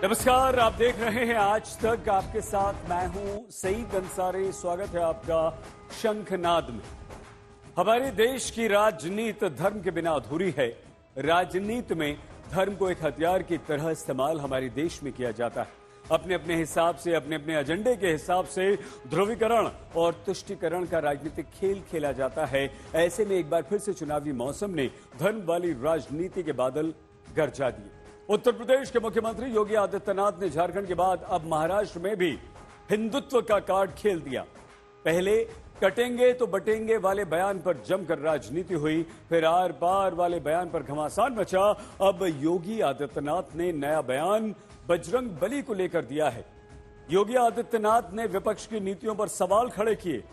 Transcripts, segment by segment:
नमस्कार, आप देख रहे हैं आज तक। आपके साथ मैं हूं सईद अंसारी। स्वागत है आपका शंखनाद में। हमारे देश की राजनीति धर्म के बिना अधूरी है। राजनीति में धर्म को एक हथियार की तरह इस्तेमाल हमारे देश में किया जाता है। अपने अपने हिसाब से, अपने अपने एजेंडे के हिसाब से ध्रुवीकरण और तुष्टीकरण का राजनीतिक खेल खेला जाता है। ऐसे में एक बार फिर से चुनावी मौसम ने धर्म वाली राजनीति के बादल गरजा दिए। उत्तर प्रदेश के मुख्यमंत्री योगी आदित्यनाथ ने झारखंड के बाद अब महाराष्ट्र में भी हिंदुत्व का कार्ड खेल दिया। पहले कटेंगे तो बटेंगे वाले बयान पर जमकर राजनीति हुई, फिर आर पार वाले बयान पर घमासान मचा। अब योगी आदित्यनाथ ने नया बयान बजरंग बली को लेकर दिया है। योगी आदित्यनाथ ने विपक्ष की नीतियों पर सवाल खड़े किए।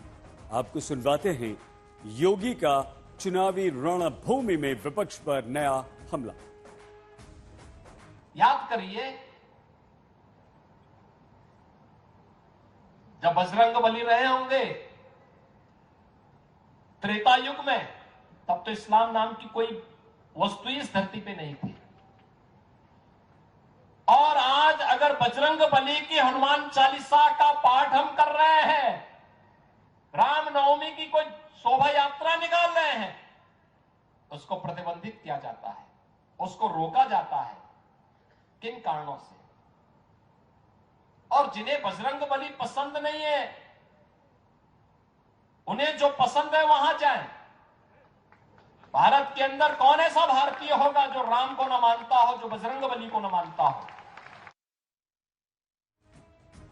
आपको सुनवाते हैं योगी का चुनावी रणभूमि में विपक्ष पर नया हमला। याद करिए, जब बजरंग बली रहे होंगे त्रेता युग में, तब तो इस्लाम नाम की कोई वस्तु इस धरती पे नहीं थी। और आज अगर बजरंग बली की हनुमान चालीसा का पाठ हम कर रहे हैं, रामनवमी की कोई शोभा यात्रा निकाल रहे हैं, उसको प्रतिबंधित किया जाता है, उसको रोका जाता है। किन कारणों से? और जिन्हें बजरंग बली पसंद नहीं है, उन्हें जो पसंद है वहां जाएं। भारत के अंदर कौन ऐसा भारतीय होगा जो राम को न मानता हो, जो बजरंग बली को न मानता हो?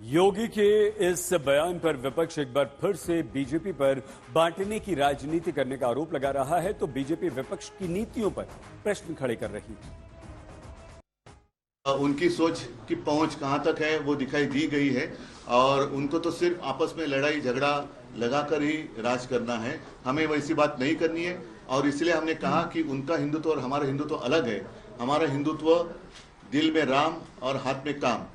योगी के इस बयान पर विपक्ष एक बार फिर से बीजेपी पर बांटने की राजनीति करने का आरोप लगा रहा है, तो बीजेपी विपक्ष की नीतियों पर प्रश्न खड़े कर रही है। उनकी सोच की पहुंच कहां तक है वो दिखाई दी गई है, और उनको तो सिर्फ आपस में लड़ाई झगड़ा लगाकर ही राज करना है। हमें वैसी बात नहीं करनी है, और इसलिए हमने कहा कि उनका हिंदुत्व और हमारा हिंदुत्व अलग है। हमारा हिंदुत्व दिल में राम और हाथ में काम,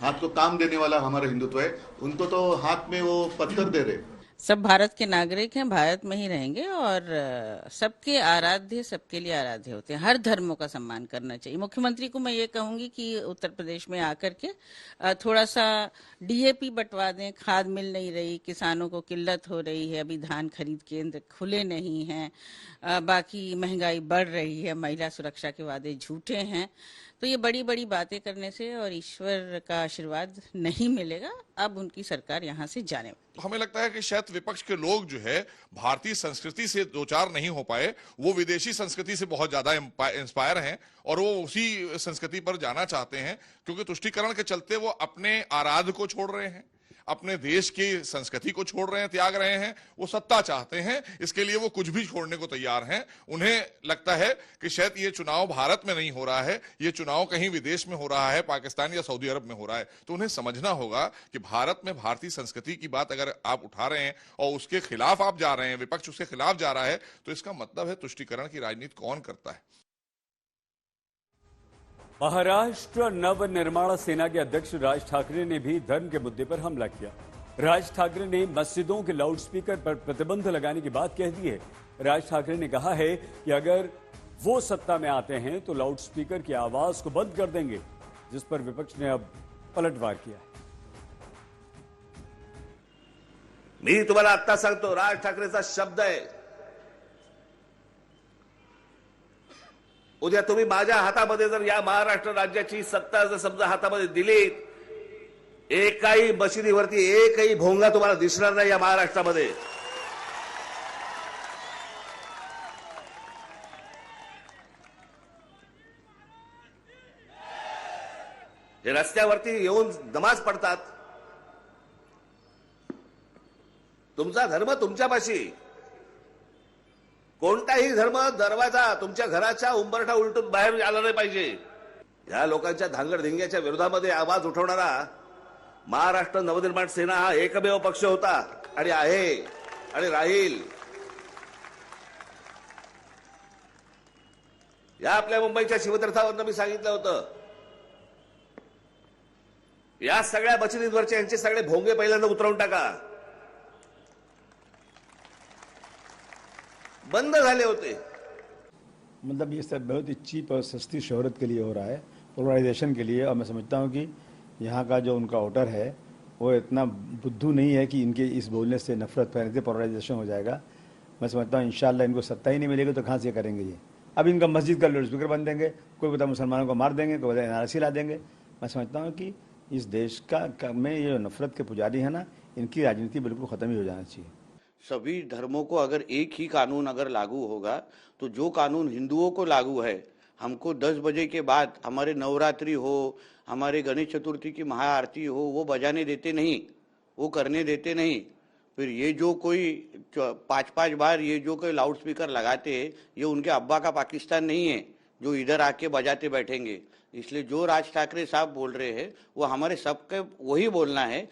हाथ को काम देने वाला हमारा हिंदुत्व है। उनको तो हाथ में वो पत्थर दे रहे। सब भारत के नागरिक हैं, भारत में ही रहेंगे, और सबके आराध्य सबके लिए आराध्य होते हैं। हर धर्मों का सम्मान करना चाहिए। मुख्यमंत्री को मैं ये कहूंगी कि उत्तर प्रदेश में आकर के थोड़ा सा डीएपी बंटवा दें। खाद मिल नहीं रही, किसानों को किल्लत हो रही है, अभी धान खरीद केंद्र खुले नहीं हैं, बाकी महंगाई बढ़ रही है, महिला सुरक्षा के वादे झूठे हैं। तो ये बड़ी बड़ी बातें करने से और ईश्वर का आशीर्वाद नहीं मिलेगा। अब उनकी सरकार यहाँ से जाने वाली। तो हमें लगता है कि शायद विपक्ष के लोग जो है भारतीय संस्कृति से दो चार नहीं हो पाए, वो विदेशी संस्कृति से बहुत ज्यादा इंस्पायर हैं और वो उसी संस्कृति पर जाना चाहते हैं, क्योंकि तुष्टीकरण के चलते वो अपने आराध्य को छोड़ रहे हैं, अपने देश की संस्कृति को छोड़ रहे हैं, त्याग रहे हैं। वो सत्ता चाहते हैं, इसके लिए वो कुछ भी छोड़ने को तैयार हैं। उन्हें लगता है कि शायद ये चुनाव भारत में नहीं हो रहा है, ये चुनाव कहीं विदेश में हो रहा है, पाकिस्तान या सऊदी अरब में हो रहा है। तो उन्हें समझना होगा कि भारत में भारतीय संस्कृति की बात अगर आप उठा रहे हैं और उसके खिलाफ आप जा रहे हैं, विपक्ष उसके खिलाफ जा रहा है, तो इसका मतलब है तुष्टीकरण की राजनीति कौन करता है। महाराष्ट्र नवनिर्माण सेना के अध्यक्ष राज ठाकरे ने भी धर्म के मुद्दे पर हमला किया। राज ठाकरे ने मस्जिदों के लाउडस्पीकर पर प्रतिबंध लगाने की बात कह दी है। राज ठाकरे ने कहा है कि अगर वो सत्ता में आते हैं तो लाउडस्पीकर की आवाज को बंद कर देंगे, जिस पर विपक्ष ने अब पलटवार किया है। मी तुम्हाला आत्ता सांगतो, राज ठाकरेचा शब्द आहे, उद्या तुम्ही माझ्या हातामध्ये जर या महाराष्ट्र राज्याची सत्ता जर समजा हातामध्ये दिली, एकाही मशिदीवरती एकही भोंगा तुम्हाला दिसणार नाही या महाराष्ट्रामध्ये। जे रस्त्यावरती येऊन नमाज पडतात, तुमचा धर्म तुमच्यापाशी, कोणताही धर्म दरवाजा तुमच्या घराच्या उंबरठा उलटून बाहेर आला नाही पाहिजे। या लोकांच्या धांगडधिंग्याच्या विरोधामध्ये आवाज उठवणारा महाराष्ट्र नवनिर्माण सेना हा एकमेव पक्ष होता आणि आहे आणि राहील। या आपल्या मुंबईच्या शिवतीर्थावरनं मी सांगितलं होतं, या सगळ्या मशिदींवरचे यांचे सगळे भोंगे पहिल्यांदा उतरवून टाका। बंद झाले होते। मतलब ये सब बहुत ही चीप और सस्ती शोहरत के लिए हो रहा है। पोलराइजेशन के लिए। और मैं समझता हूँ कि यहाँ का जो उनका वोटर है वो इतना बुद्धू नहीं है कि इनके इस बोलने से नफरत फैलने से पोलराइजेशन हो जाएगा। मैं समझता हूँ इंशाल्लाह इनको सत्ता ही नहीं मिलेगी तो कहाँ से करेंगे ये। अब इनका मस्जिद का लाउड स्पीकर बन देंगे, कोई बता मुसलमानों को मार देंगे, कोई बता एनआरसी ला देंगे। मैं समझता हूँ कि इस देश का में ये नफरत के पुजारी है ना, इनकी राजनीति बिल्कुल ख़त्म ही हो जाना चाहिए। सभी धर्मों को अगर एक ही कानून अगर लागू होगा तो जो कानून हिंदुओं को लागू है, हमको 10 बजे के बाद हमारे नवरात्रि हो, हमारे गणेश चतुर्थी की महाआरती हो, वो बजाने देते नहीं, वो करने देते नहीं। फिर ये जो कोई 5-5 बार ये जो कोई लाउड स्पीकर लगाते हैं, ये उनके अब्बा का पाकिस्तान नहीं है जो इधर आके बजाते बैठेंगे। इसलिए जो राज ठाकरे साहब बोल रहे हैं वो हमारे सबके वही बोलना है।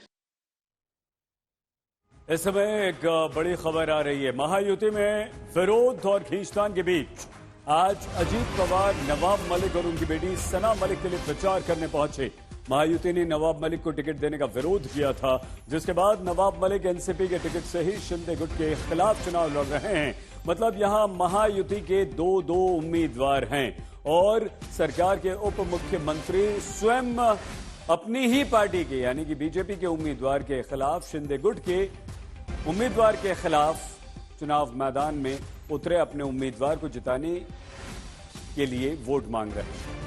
इस समय एक बड़ी खबर आ रही है। महायुति में विरोध और खींचतान के बीच आज अजीत पवार नवाब मलिक और उनकी बेटी सना मलिक के लिए प्रचार करने पहुंचे। महायुति ने नवाब मलिक को टिकट देने का विरोध किया था, जिसके बाद नवाब मलिक एनसीपी के टिकट से ही शिंदे गुट के खिलाफ चुनाव लड़ रहे हैं। मतलब यहां महायुति के दो उम्मीदवार हैं और सरकार के उप मुख्यमंत्री स्वयं अपनी ही पार्टी के यानी कि बीजेपी के उम्मीदवार के खिलाफ, शिंदे गुट के उम्मीदवार के खिलाफ चुनाव मैदान में उतरे, अपने उम्मीदवार को जिताने के लिए वोट मांग रहे हैं।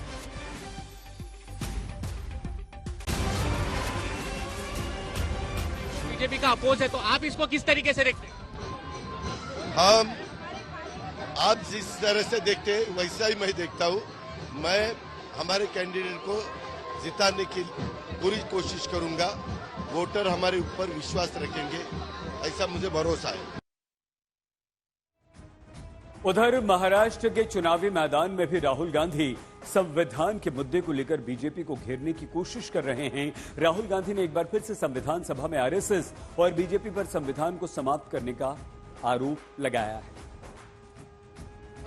बीजेपी का अपोज है तो आप इसको किस तरीके से देखते हैं? हम आप जिस तरह से देखते हैं वैसा ही मैं देखता हूं। मैं हमारे कैंडिडेट को जिताने की पूरी कोशिश करूंगा। वोटर हमारे ऊपर विश्वास रखेंगे, ऐसा मुझे भरोसा है। उधर महाराष्ट्र के चुनावी मैदान में भी राहुल गांधी संविधान के मुद्दे को लेकर बीजेपी को घेरने की कोशिश कर रहे हैं। राहुल गांधी ने एक बार फिर से संविधान सभा में आरएसएस और बीजेपी पर संविधान को समाप्त करने का आरोप लगाया है।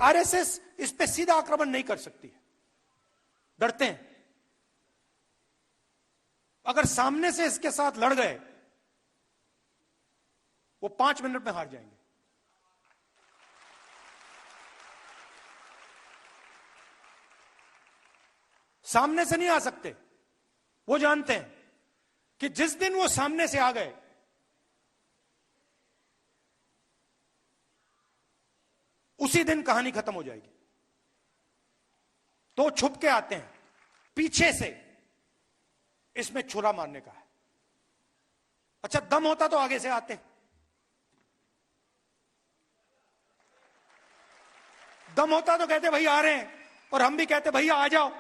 आरएसएस इस पे सीधा आक्रमण नहीं कर सकती, डरते हैं। अगर सामने से इसके साथ लड़ गए वो 5 मिनट में हार जाएंगे। सामने से नहीं आ सकते। वो जानते हैं कि जिस दिन वो सामने से आ गए उसी दिन कहानी खत्म हो जाएगी। तो छुप के आते हैं, पीछे से इसमें छुरा मारने का है। अच्छा दम होता तो आगे से आते, दम होता तो कहते भैया आ रहे हैं, और हम भी कहते भैया आ जाओ।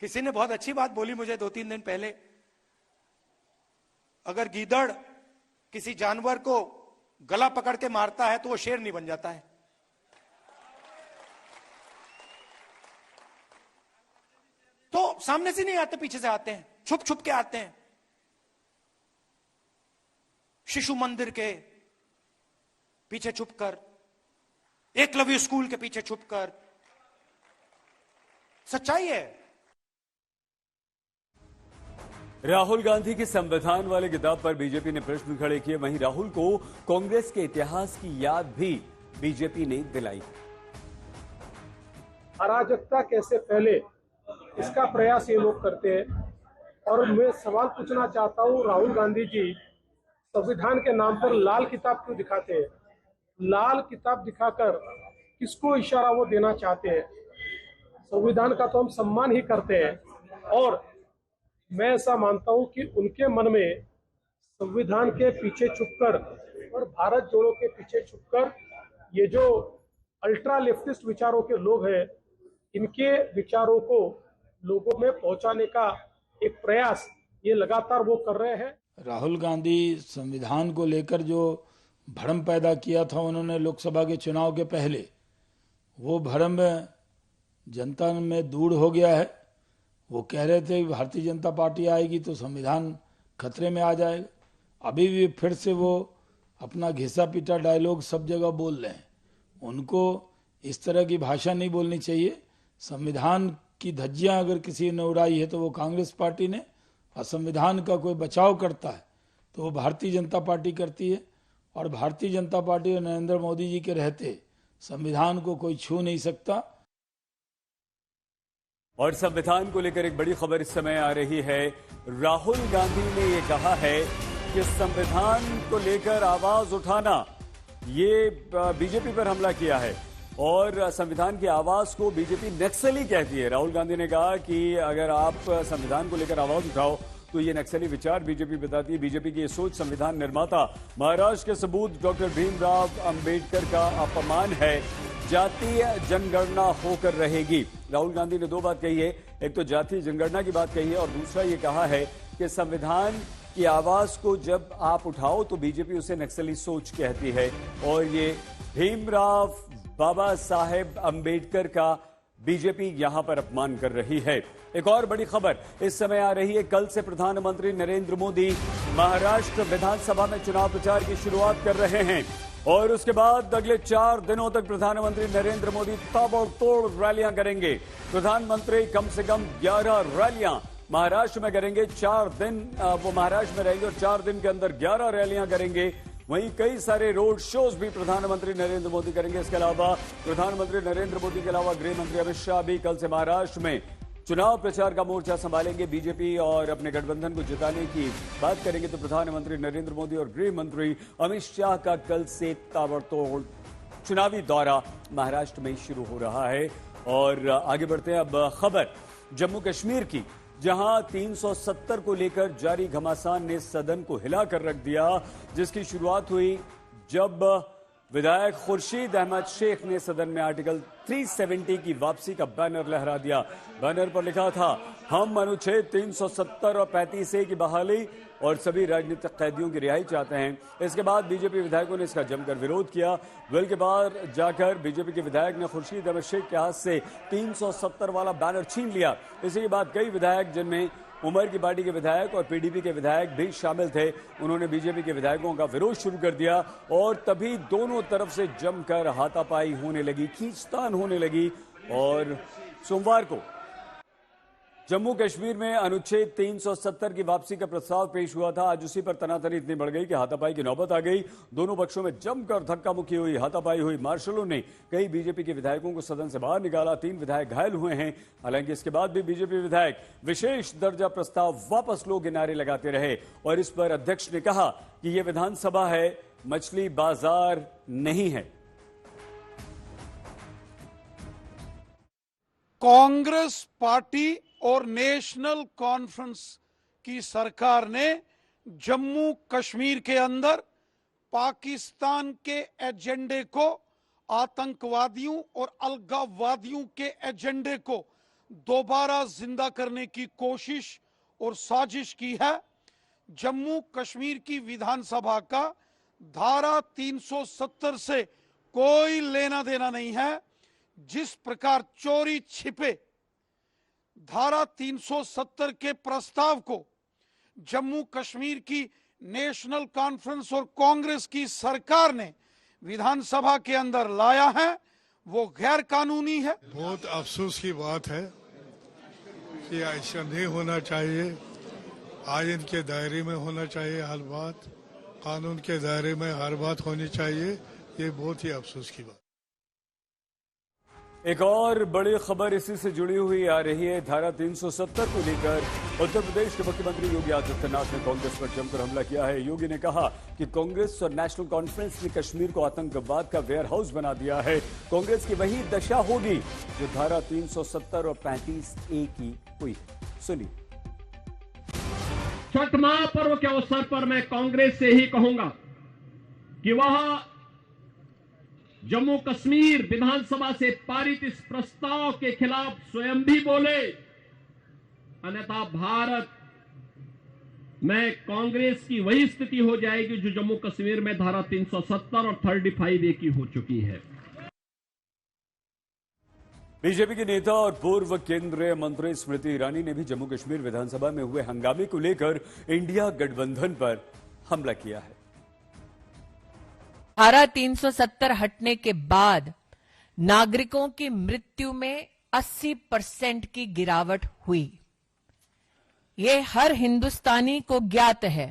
किसी ने बहुत अच्छी बात बोली मुझे 2-3 दिन पहले, अगर गीदड़ किसी जानवर को गला पकड़ के मारता है तो वो शेर नहीं बन जाता है। तो सामने से नहीं आते, पीछे से आते हैं, छुप छुप के आते हैं। शिशु मंदिर के पीछे छुपकर, एकलव्य स्कूल के पीछे छुपकर। सच्चाई है। राहुल गांधी की संविधान वाले किताब पर बीजेपी ने प्रश्न खड़े किए। वहीं राहुल को कांग्रेस के इतिहास की याद भी बीजेपी ने दिलाई। अराजकता कैसे फैले इसका प्रयास ये लोग करते हैं। और मैं सवाल पूछना चाहता हूँ, राहुल गांधी जी संविधान के नाम पर लाल किताब क्यों दिखाते हैं? लाल किताब दिखाकर किसको इशारा वो देना चाहते हैं? संविधान का तो हम सम्मान ही करते हैं, और मैं ऐसा मानता हूं कि उनके मन में संविधान के पीछे छुपकर और भारत जोड़ो के पीछे छुपकर ये जो अल्ट्रा लेफ्टिस्ट विचारों के लोग हैं, इनके विचारों को लोगों में पहुंचाने का एक प्रयास ये लगातार वो कर रहे हैं। राहुल गांधी संविधान को लेकर जो भ्रम पैदा किया था उन्होंने लोकसभा के चुनाव के पहले, वो भ्रम जनता में दूर हो गया है। वो कह रहे थे भारतीय जनता पार्टी आएगी तो संविधान खतरे में आ जाएगा। अभी भी फिर से वो अपना घिसा पीटा डायलॉग सब जगह बोल रहे हैं। उनको इस तरह की भाषा नहीं बोलनी चाहिए। संविधान की धज्जियां अगर किसी ने उड़ाई है तो वो कांग्रेस पार्टी ने, और संविधान का कोई बचाव करता है तो वो भारतीय जनता पार्टी करती है। और भारतीय जनता पार्टी और नरेंद्र मोदी जी के रहते संविधान को कोई छू नहीं सकता। और संविधान को लेकर एक बड़ी खबर इस समय आ रही है। राहुल गांधी ने ये कहा है कि संविधान को लेकर आवाज उठाना, ये बीजेपी पर हमला किया है और संविधान की आवाज को बीजेपी नक्सली कहती है। राहुल गांधी ने कहा कि अगर आप संविधान को लेकर आवाज उठाओ तो ये नक्सली विचार बीजेपी बताती है। बीजेपी की ये सोच संविधान निर्माता महाराष्ट्र के सबूत डॉक्टर भीमराव अंबेडकर का अपमान है। जातीय जनगणना होकर रहेगी। राहुल गांधी ने दो बात कही है, एक तो जातीय जनगणना की बात कही है और दूसरा ये कहा है कि संविधान की आवाज को जब आप उठाओ तो बीजेपी उसे नक्सली सोच कहती है और ये भीमराव बाबा साहेब अंबेडकर का बीजेपी यहां पर अपमान कर रही है। एक और बड़ी खबर इस समय आ रही है। कल से प्रधानमंत्री नरेंद्र मोदी महाराष्ट्र विधानसभा में चुनाव प्रचार की शुरुआत कर रहे हैं और उसके बाद अगले 4 दिनों तक प्रधानमंत्री नरेंद्र मोदी ताबड़तोड़ रैलियां करेंगे। प्रधानमंत्री कम से कम 11 रैलियां महाराष्ट्र में करेंगे। 4 दिन वो महाराष्ट्र में रहेंगे और 4 दिन के अंदर 11 रैलियां करेंगे। वहीं कई सारे रोड शोज भी प्रधानमंत्री नरेंद्र मोदी करेंगे। इसके अलावा प्रधानमंत्री नरेंद्र मोदी के अलावा गृह मंत्री अमित शाह भी कल से महाराष्ट्र में चुनाव प्रचार का मोर्चा संभालेंगे। बीजेपी और अपने गठबंधन को जिताने की बात करेंगे तो प्रधानमंत्री नरेंद्र मोदी और गृह मंत्री अमित शाह का कल से ताबड़तोड़ चुनावी दौरा महाराष्ट्र में शुरू हो रहा है। और आगे बढ़ते हैं। अब खबर जम्मू कश्मीर की, जहां 370 को लेकर जारी घमासान ने सदन को हिलाकर रख दिया, जिसकी शुरुआत हुई जब विधायक खुर्शीद अहमद शेख ने सदन में आर्टिकल 370 की वापसी का बैनर लहरा दिया। बैनर पर लिखा था, हम अनुच्छेद 370 और 35A की बहाली और सभी राजनीतिक कैदियों की रिहाई चाहते हैं। इसके बाद बीजेपी विधायकों ने इसका जमकर विरोध किया। बिल के बाहर जाकर बीजेपी के विधायक ने खुर्शीद अहमद शेख के हाथ से 370 वाला बैनर छीन लिया। इसी के बाद कई विधायक, जिनमें उमर की पार्टी के विधायक और पीडीपी के विधायक भी शामिल थे, उन्होंने बीजेपी के विधायकों का विरोध शुरू कर दिया और तभी दोनों तरफ से जमकर हाथापाई होने लगी, खींचतान होने लगी। और सोमवार को जम्मू कश्मीर में अनुच्छेद 370 की वापसी का प्रस्ताव पेश हुआ था। आज उसी पर तनातनी इतनी बढ़ गई कि हाथापाई की नौबत आ गई। दोनों पक्षों में जमकर धक्का मुक्की हुई, हाथापाई हुई। मार्शलों ने कई बीजेपी के विधायकों को सदन से बाहर निकाला। 3 विधायक घायल हुए हैं। हालांकि इसके बाद भी बीजेपी विधायक विशेष दर्जा प्रस्ताव वापस लो के नारे लगाते रहे और इस पर अध्यक्ष ने कहा कि यह विधानसभा है, मछली बाजार नहीं है। कांग्रेस पार्टी और नेशनल कॉन्फ्रेंस की सरकार ने जम्मू कश्मीर के अंदर पाकिस्तान के एजेंडे को, आतंकवादियों और अलगाववादियों के एजेंडे को दोबारा जिंदा करने की कोशिश और साजिश की है। जम्मू कश्मीर की विधानसभा का धारा 370 से कोई लेना देना नहीं है। जिस प्रकार चोरी छिपे धारा 370 के प्रस्ताव को जम्मू कश्मीर की नेशनल कॉन्फ्रेंस और कांग्रेस की सरकार ने विधानसभा के अंदर लाया है, वो गैर कानूनी है। बहुत अफसोस की बात है कि ऐसा नहीं होना चाहिए। आईन के दायरे में होना चाहिए हर बात, कानून के दायरे में हर बात होनी चाहिए। ये बहुत ही अफसोस की बात। एक और बड़ी खबर इसी से जुड़ी हुई आ रही है। धारा 370 को लेकर उत्तर प्रदेश के मुख्यमंत्री योगी आदित्यनाथ ने कांग्रेस पर जमकर हमला किया है। योगी ने कहा कि कांग्रेस और नेशनल कॉन्फ्रेंस ने कश्मीर को आतंकवाद का वेयर हाउस बना दिया है। कांग्रेस की वही दशा होगी जो धारा 370 और 35A की हुई। सुनिए। छठ महापर्व के अवसर पर मैं कांग्रेस से ही कहूंगा कि वह जम्मू कश्मीर विधानसभा से पारित इस प्रस्ताव के खिलाफ स्वयं भी बोले, अन्यथा भारत में कांग्रेस की वही स्थिति हो जाएगी जो जम्मू कश्मीर में धारा 370 और 35A की हो चुकी है। बीजेपी के नेता और पूर्व केंद्रीय मंत्री स्मृति ईरानी ने भी जम्मू कश्मीर विधानसभा में हुए हंगामे को लेकर इंडिया गठबंधन पर हमला किया है। धारा 370 हटने के बाद नागरिकों की मृत्यु में 80% की गिरावट हुई। ये हर हिंदुस्तानी को ज्ञात है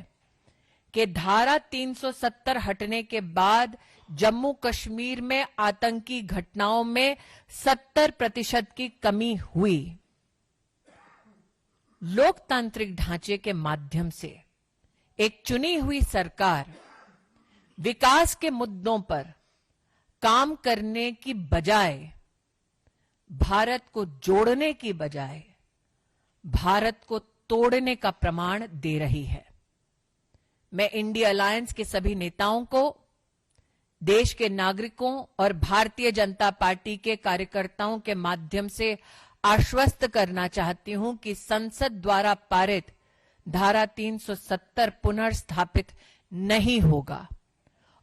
कि धारा 370 हटने के बाद जम्मू कश्मीर में आतंकी घटनाओं में 70% की कमी हुई। लोकतांत्रिक ढांचे के माध्यम से एक चुनी हुई सरकार विकास के मुद्दों पर काम करने की बजाय, भारत को जोड़ने की बजाय भारत को तोड़ने का प्रमाण दे रही है। मैं इंडिया अलायंस के सभी नेताओं को, देश के नागरिकों और भारतीय जनता पार्टी के कार्यकर्ताओं के माध्यम से आश्वस्त करना चाहती हूं कि संसद द्वारा पारित धारा 370 पुनर्स्थापित नहीं होगा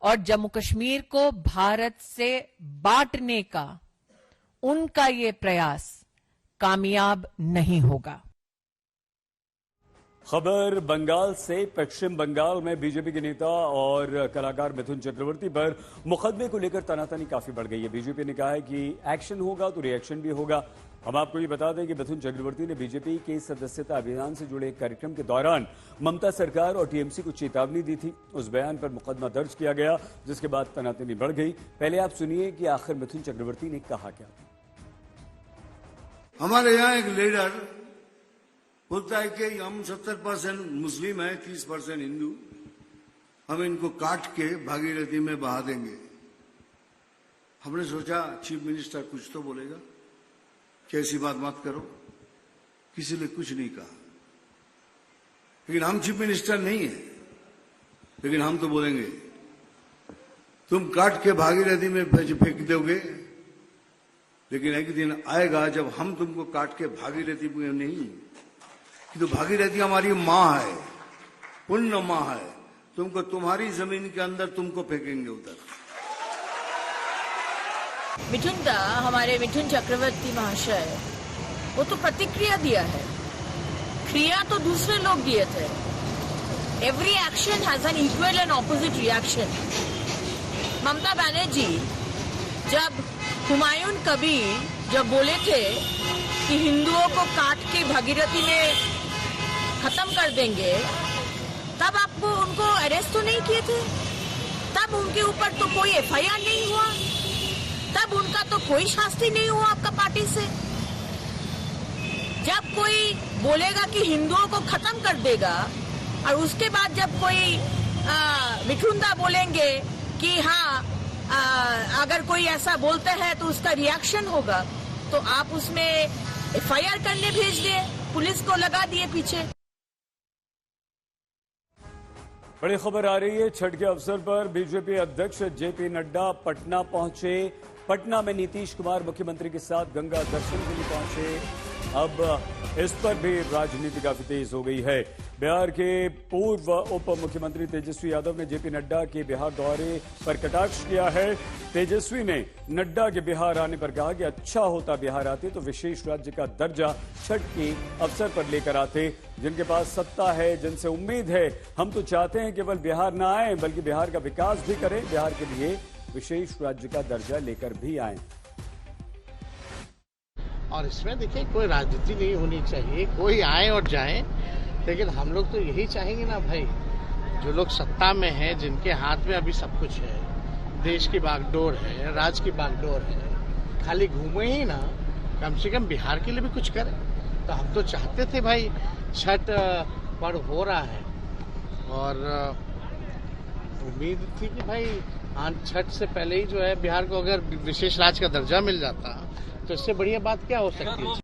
और जम्मू कश्मीर को भारत से बांटने का उनका ये प्रयास कामयाब नहीं होगा। खबर बंगाल से। पश्चिम बंगाल में बीजेपी के नेता और कलाकार मिथुन चक्रवर्ती पर मुकदमे को लेकर तनातनी काफी बढ़ गई है। बीजेपी ने कहा है कि एक्शन होगा तो रिएक्शन भी होगा। हम आपको ये बता दें कि मिथुन चक्रवर्ती ने बीजेपी के सदस्यता अभियान से जुड़े एक कार्यक्रम के दौरान ममता सरकार और टीएमसी को चेतावनी दी थी। उस बयान पर मुकदमा दर्ज किया गया, जिसके बाद तनातनी बढ़ गई। पहले आप सुनिए कि आखिर मिथुन चक्रवर्ती ने कहा क्या। हमारे यहाँ एक लीडर बोलता है कि हम 70% मुस्लिम है, 30% हिंदू, हम इनको काट के भागीरथी में बहा देंगे। हमने सोचा चीफ मिनिस्टर कुछ तो बोलेगा, कैसी बात मत करो, किसी ने कुछ नहीं कहा। लेकिन हम चीफ मिनिस्टर नहीं है, लेकिन हम तो बोलेंगे तुम काट के भागीरथी में फेंक दोगे, लेकिन एक दिन आएगा जब हम तुमको काट के भागीरथी में नहीं, कि तो भागीरथी हमारी माँ है, पुण्य माँ है, तुमको तुम्हारी जमीन के अंदर तुमको फेंकेंगे उधर। मिथुन दा, हमारे मिथुन चक्रवर्ती महाशय, वो तो प्रतिक्रिया दिया है, क्रिया तो दूसरे लोग दिए थे। Every action has an equal and opposite reaction. Mamata Banerjee जब हुमायूं कबीर जब बोले थे कि हिंदुओं को काट के भागीरथी में खत्म कर देंगे, तब आपको उनको अरेस्ट तो नहीं किए थे, तब उनके ऊपर तो कोई एफआईआर नहीं हुआ, तब उनका तो कोई शास्ति नहीं हुआ आपका पार्टी से। जब कोई बोलेगा कि हिंदुओं को खत्म कर देगा और उसके बाद जब कोई मिथुन दा बोलेंगे कि हाँ अगर कोई ऐसा बोलता है तो उसका रिएक्शन होगा, तो आप उसमें एफआईआर करने भेज दिए, पुलिस को लगा दिए पीछे। बड़ी खबर आ रही है। छठ के अवसर पर बीजेपी अध्यक्ष जेपी नड्डा पटना पहुंचे। पटना में नीतीश कुमार मुख्यमंत्री के साथ गंगा दर्शन के लिए पहुंचे। अब इस पर भी राजनीति काफी तेज हो गई है। बिहार के पूर्व उप मुख्यमंत्री तेजस्वी यादव ने जेपी नड्डा के बिहार दौरे पर कटाक्ष किया है। तेजस्वी ने नड्डा के बिहार आने पर कहा कि अच्छा होता बिहार आते तो विशेष राज्य का दर्जा छठ के अवसर पर लेकर आते। जिनके पास सत्ता है, जिनसे उम्मीद है, हम तो चाहते हैं केवल बिहार ना आए बल्कि बिहार का विकास भी करें, बिहार के लिए विशेष राज्य का दर्जा लेकर भी आए। और इसमें देखिए कोई राजनीति नहीं होनी चाहिए, कोई आए और जाए, लेकिन हम लोग तो यही चाहेंगे ना भाई, जो लोग सत्ता में हैं, जिनके हाथ में अभी सब कुछ है, देश की बागडोर है, राज्य की बागडोर है, खाली घूमे ही ना, कम से कम बिहार के लिए भी कुछ करें। तो हम तो चाहते थे भाई, छठ पर्व हो रहा है और उम्मीद थी कि भाई छठ से पहले ही जो है बिहार को अगर विशेष राज्य का दर्जा मिल जाता तो इससे बढ़िया बात क्या हो सकती है।